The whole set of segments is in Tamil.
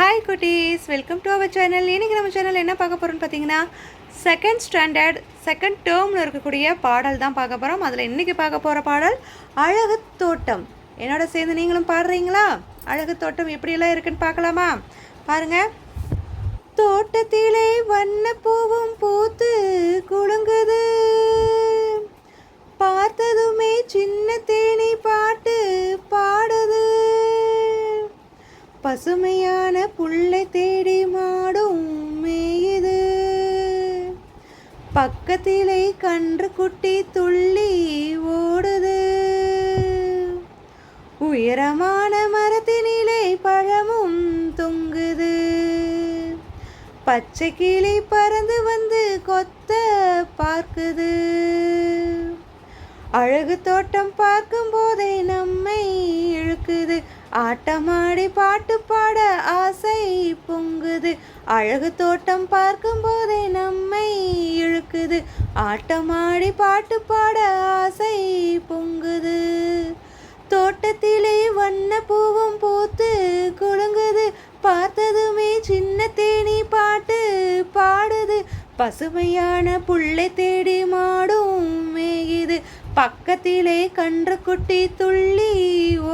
ஹாய் குட்டீஸ், வெல்கம் டு அவர் சேனல். இன்றைக்கி நம்ம சேனல் என்ன பார்க்க போகிறோம்னு பார்த்தீங்கன்னா, செகண்ட் ஸ்டாண்டர்ட் செகண்ட் டேர்மில் இருக்கக்கூடிய பாடல் தான் பார்க்க போகிறோம். அதில் இன்றைக்கி பார்க்க போகிற பாடல் அழகு தோட்டம். என்னோட சேர்ந்து நீங்களும் பாடுறீங்களா? அழகு தோட்டம் எப்படியெல்லாம் இருக்குன்னு பார்க்கலாமா? பாருங்கள். தோட்டத்திலே வண்ண பூவும் பூத்து குலுங்குது, பார்த்ததுமே சின்ன தேனி பாட்டு பாடுது, பசுமையான புல்லை தேடி மாடும் மேயுது, பக்கத்திலே கன்று குட்டி துள்ளி ஓடுது, உயரமான மரத்தினிலே பழமும் தொங்குது, பச்சை கிளி பறந்து வந்து கொத்த பார்க்குது. அழகு தோட்டம் பார்க்கும் போதே நம்மை இழுக்குது, ஆட்டமாடி பாட்டு பாட ஆசை பொங்குது. அழகு தோட்டம் பார்க்கும் போதே நம்மை இழுக்குது, ஆட்டமாடி பாட்டு பாட ஆசை பொங்குது. தோட்டத்திலே வண்ண பூவும் பூத்து குலுங்குது, பார்த்ததுமே சின்ன தேனி பாட்டு பாடுது, பசுமையான புல்லை தேடி மாடும் மேயுது, பக்கத்திலே கன்று குட்டி துள்ளி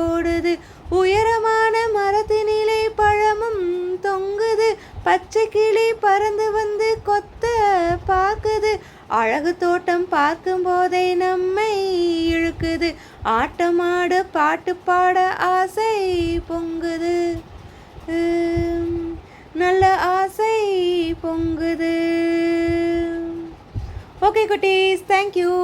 ஓடுது, உயரமான மரத்தினிலே பழமும் தொங்குது, பச்சை கிளி பறந்து வந்து கொத்த பார்க்குது. அழகு தோட்டம் பார்க்கும் போதே நம்மை இழுக்குது, ஆட்டமாட பாட்டு பாட ஆசை பொங்குது, நல்ல ஆசை பொங்குது. ஓகே குட்டீஸ், தேங்க்யூ.